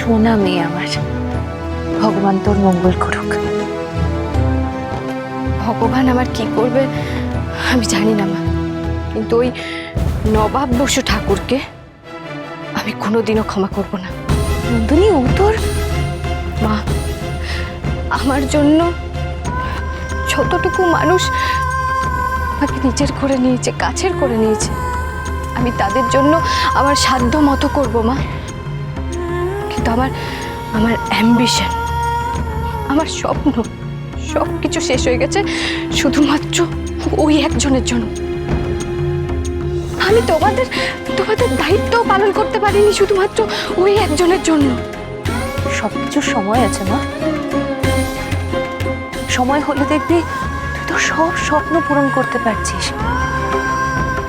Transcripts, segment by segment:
সোনা মেয়ে আমার, ভগবান তোর মঙ্গল করুক। ভগবান আমার কি করবে আমি জানি না মা, কিন্তু ওই নবাব বসু ঠাকুরকে আমি কোনোদিনও ক্ষমা করব না। নন্দিনী, ও তোর মা, আমার জন্য যতটুকু মানুষ আমাকে নিজের করে নিয়েছে, কাছের করে নিয়েছে, আমি তাদের জন্য আমার সাধ্য মতো করব মা। কিন্তু আমার আমার অ্যাম্বিশন, আমার স্বপ্ন সব কিছু শেষ হয়ে গেছে শুধুমাত্র ওই একজনের জন্য। আমি তোমাদের তোমাদের দায়িত্ব পালন করতে পারিনি শুধুমাত্র ওই একজনের জন্য। সবকিছুর সময় আছে মা, সময় হলে দেখবি তুই তো সব স্বপ্ন পূরণ করতে পারছিস,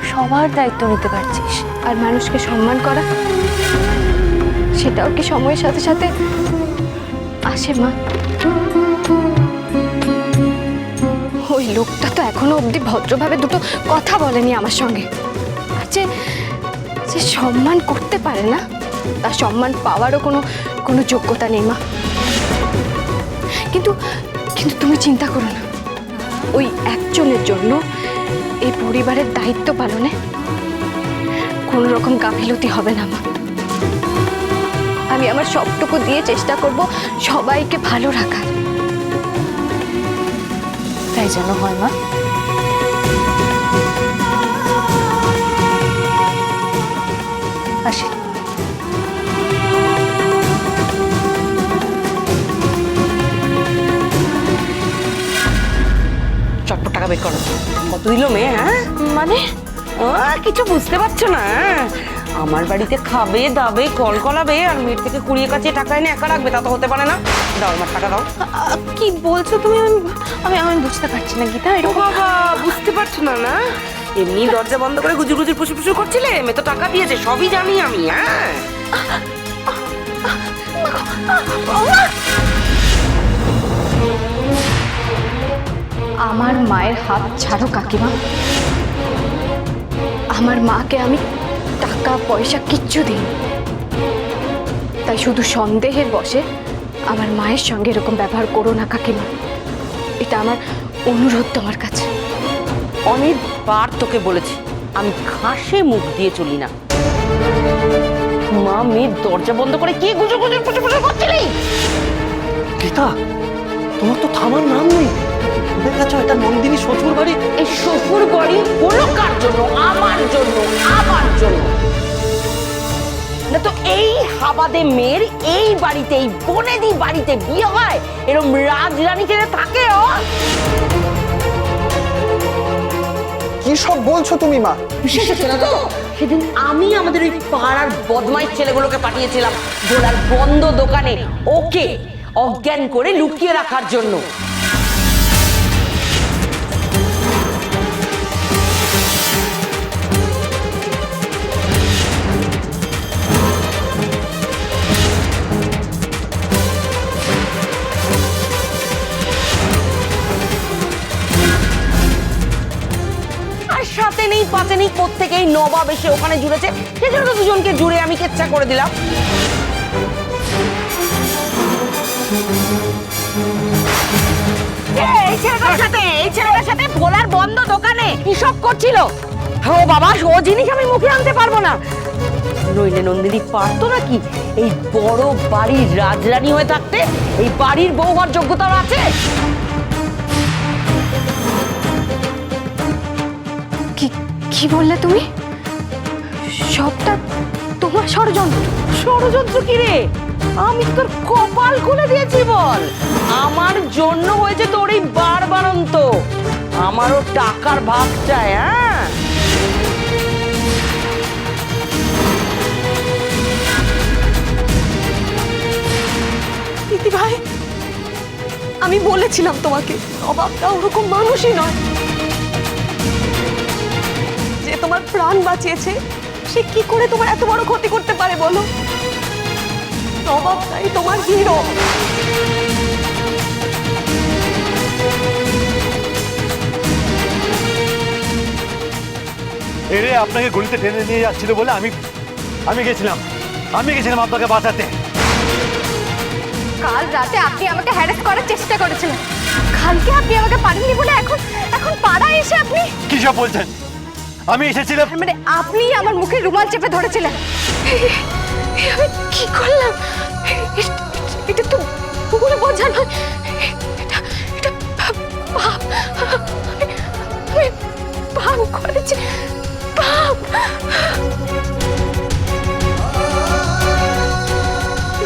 সবার দায়িত্ব নিতে পারছিস। আর মানুষকে সম্মান করা, সেটাও কি সময়ের সাথে সাথে আসে মা? ওই লোকটা তো এখনো অবধি ভদ্রভাবে দুটো কথা বলেনি আমার সঙ্গে। আর যে যে সম্মান করতে পারে না, তার সম্মান পাওয়ারও কোনো যোগ্যতা নেই মা। কিন্তু কিন্তু তুমি চিন্তা করো না, ওই একজনের জন্য এই পরিবারের দায়িত্ব পালনে কোনো রকম গাফিলতি হবে না মা। আমি আমার সবটুকু দিয়ে চেষ্টা করব সবাইকে ভালো রাখার। তাই যেন হয় মা। আসি। চটপট টাকা বের করো। কত দিল মেয়ে? হ্যাঁ মানে কিছু বুঝতে পারছো না? আমার বাড়িতে খাবে দাবে কলকলাবে, আর মেয়ের থেকে কুড়িয়ে কাছে টাকা এনে একা রাখবে, তা তো হতে পারে না। দাও আমার টাকা দাও। কি বলছো তুমি? আমি আমি বুঝতে পারছি না গীতা। ও বাবা, বুঝতে পারছো না? না এমনি দরজা বন্ধ করে গুজুর গুজুর ফুসু ফুসু করছিলে, মেয়ে তো টাকা দিয়েছে, সবই জানি আমি। হ্যাঁ আমার মায়ের হাত ছাড়ো কাকিমা। আমার মাকে আমি টাকা পয়সা কিচ্ছু দিই, তাই শুধু সন্দেহের বশে আমার মায়ের সঙ্গে এরকম ব্যবহার করো না কাকিমা। এটা আমার অনুরোধ তোমার কাছে। অনেকবার তোকে বলেছি আমি ঘাসে মুখ দিয়ে চলি না। মা মেয়ের দরজা বন্ধ করে কি গুজুর গুজুর ফুসু ফুসু করছিলি? গীতা, তোমার তো থামার নাম নেই। ভুলে গেছো এটা নন্দিনী শ্বশুর বাড়ি। এই শ্বশুর বাড়ি হলো কার জন্য? আমার জন্য, আমার জন্য না তো। এই হাবাদে মেয়ের এই বাড়িতে, এই বনেদি বাড়িতে বিয়ে হয়, এরকম রাজরানী ছেড়ে থাকে? কি সব বলছো তুমি মা? বিশেষ হচ্ছে না তো? সেদিন আমি আমাদের ওই পাড়ার বদমাইশ ছেলেগুলোকে পাঠিয়েছিলাম ভোলার বন্ধ দোকানে ওকে অজ্ঞান করে লুকিয়ে রাখার জন্য। সাথে নেই পাতে নেই, কোত্থেকে এই নবাব এসে ওখানে জুড়েছে, সেজন্য তো দুজনকে জুড়ে আমি কেচ্ছা করে দিলাম। এই ছেলেটার সাথে ভোলার বন্ধ দোকানে কি সব করছিল? ও বাবা, ও জিনিস আমি মুখে আনতে পারবো না। নইলে নন্দিনী পারতো নাকি এই বড় বাড়ির রাজরানী হয়ে থাকতে? এই বাড়ির বউ হওয়ার যোগ্যতা আছে? কি বললে তুমি? সবটা তোমার ষড়যন্ত্র? ষড়যন্ত্র কি রে? আমি তোর কপাল খুলে দিয়েছি বল। আমার জন্য হয়েছে তোর এই বারবারন্ত। আমারও টাকার ভাগ চাই। হ্যাঁ দিদি ভাই, আমি বলেছিলাম তোমাকে নবাবটা ওরকম মানুষই নয়। যে তোমার প্রাণ বাঁচিয়েছে সে কি করে তোমার এত বড় ক্ষতি করতে পারে বলো? নবাবটাই তোমার হিরো। এরে আপনাকে গলিতে টেনে নিয়ে যাচ্ছিল বলে আমি গেছিলাম আপনাকে বাঁচাতে। কাল রাতে আপনি আমাকে হ্যারাস করার চেষ্টা করেছিলেন, কালকে আপনি আমাকে পারেননি বলে এখন এখন পাড়ায় এসে আপনি কি সব বলছেন? আমি এসেছিলাম। মানে আপনি আমার মুখে রুমাল চেপে ধরেছিলেন। আমি কি করলাম? এটা তো পুকুরে বোঝা নয়, এটা এটা পাপ। আমি পাপ করেছি, পাপ।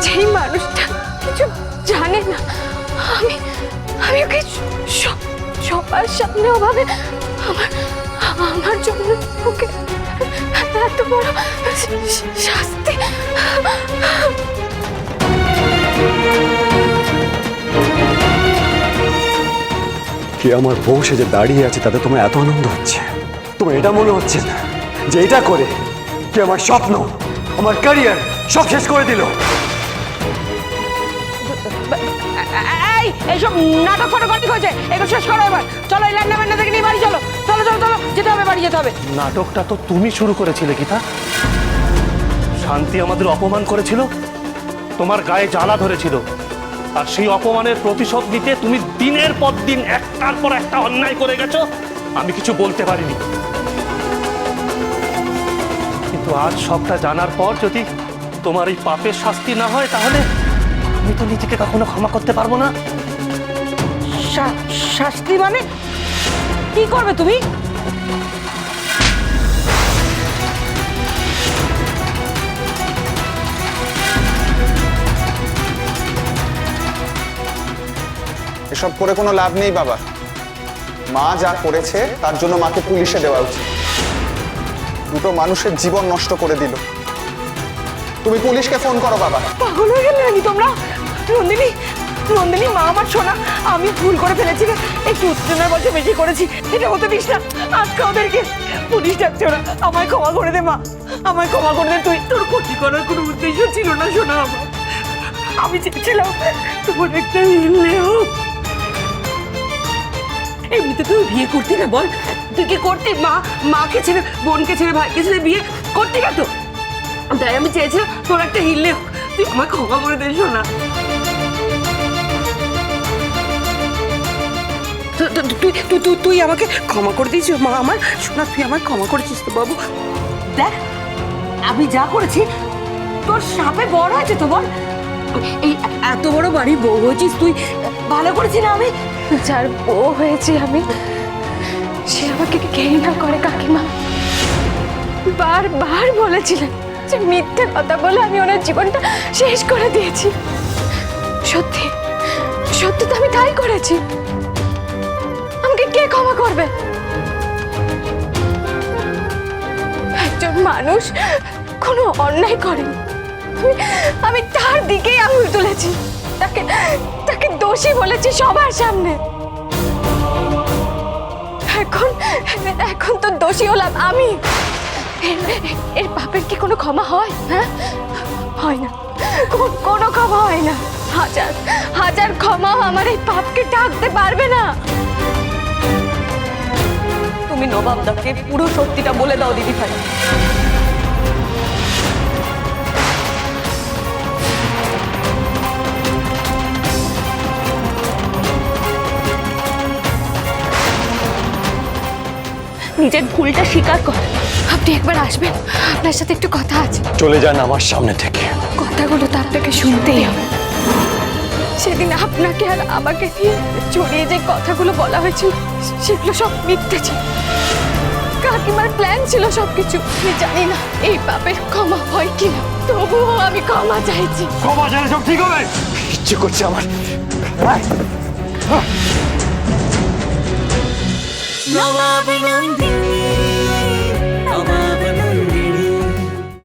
যেই মানুষটা কিছু জানে না, আমি আমি ওকে সবার সামনে ওভাবে আমার জন্য ওকে এত বড় শাস্তি। কি আমার বউ সে যে দাঁড়িয়ে আছে তাতে তোমার এত আনন্দ হচ্ছে? তোমার এটা মনে হচ্ছে না যে এটা করে কি আমার স্বপ্ন, আমার ক্যারিয়ার সব শেষ করে দিল? এই এইসব নাটক ফাটক অনেক হয়েছে, এগুলো শেষ করো এবার। চলো এই রান্না বান্না থেকে নিয়ে বাড়ি চলো, চলো চলো চলো, যেতে হবে, বাড়ি যেতে হবে। নাটকটা তো তুমি শুরু করেছিলে গীতা। শান্তি আমাদের অপমান করেছিল, তোমার গায়ে জ্বালা ধরেছিল, আর সেই অপমানের প্রতিশোধ নিতে তুমি দিনের পর দিন একটার পর একটা অন্যায় করে গেছো। আমি কিছু বলতে পারিনি, কিন্তু আজ সবটা জানার পর যদি তোমার এই পাপের শাস্তি না হয়, তাহলে আমি তো নিজেকে কখনো ক্ষমা করতে পারবো না। শাস্তি মানে কি করবে তুমি? এসব করে কোনো লাভ নেই বাবা। মা যা করেছে তার জন্য মাকে পুলিশে দেওয়া উচিত। দুটো মানুষের জীবন নষ্ট করে দিল। তুমি পুলিশকে ফোন করো বাবা। পাগল হয়ে গেলে নাকি তোমরা? নন্দিনী, নন্দিনী, মা আমার সোনা, আমি ভুল করে ফেলেছি রে। একটু উত্তেজনার বলছে বেশি করেছি, এটা হতে দিস না। আজকে ওদেরকে পুলিশ ডাকছে ওরা। আমায় ক্ষমা করে দে মা, আমায় ক্ষমা করে দে। তুই, তোর ক্ষতি করার কোনো উদ্দেশ্য ছিল না সোনা আমার। আমি চেয়েছিলাম তোমার একটা হিলে হোক। এমনিতে তুই বিয়ে করতি না বল? তুই কি করতি? মাকে ছেড়ে, বোনকে ছেড়ে, ভাইকে ছেড়ে বিয়ে করতি না তো? তাই আমি চেয়েছিলাম তোর একটা হিলে হোক। তুই আমায় ক্ষমা করে দে সোনা। তুই আমাকে ক্ষমা করে দিয়েছিস মা আমার সোনা, তুই আমায় ক্ষমা করেছিস তো বাবু। দেখ আমি যা করেছি তোর সাপে বড় হয়েছে তো বল। এই এত বড় বাড়ির বউ হয়েছিস তুই, ভালো করেছি না? আমি যার বউ হয়েছি আমি, সে আমাকে ঘৃণা করে কাকিমা। বারবার বলেছিলেন যে মিথ্যে কথা বলে আমি ওনার জীবনটা শেষ করে দিয়েছি। সত্যি সত্যি তো আমি তাই করেছি। আমাকে কে ক্ষমা করবে? একজন মানুষ কোনো অন্যায় করেনি, আমি তার দিকেই আঙুল তুলেছি, তাকে তাকে দোষী বলেছি সবার সামনে। এখন এখন তো দোষী হলাম আমি। এর পাপের কি কোনো ক্ষমা হয়? হ্যাঁ, হয় না, কোনো ক্ষমা হয় না। হাজার হাজার ক্ষমা আমার এই পাপকে ঢাকতে পারবে না। তুমি নবাবদাকে পুরো সত্যিটা বলে দাও দিদি ভাই। নিজের ভুলটা স্বীকার কর। আপনি একবার আসবেন, আপনার সাথে একটু কথা আছে। চলে যান আমার সামনে থেকে। কথাগুলো তো আপনাকে শুনতেই হবে। সেদিন আপনাকে আর আমাকে নিয়ে জড়িয়ে যে কথাগুলো বলা হয়েছিল, সেগুলো সব মিথ্যে ছিল। কাকিমার প্ল্যান ছিল সবকিছু। আমি জানি না এই পাপের ক্ষমা হয় কিনা, তবুও আমি ক্ষমা চাইছি। ক্ষমা চাইলে সব ঠিক হবে? ইচ্ছে করছে আমার। নবাব নন্দিনী।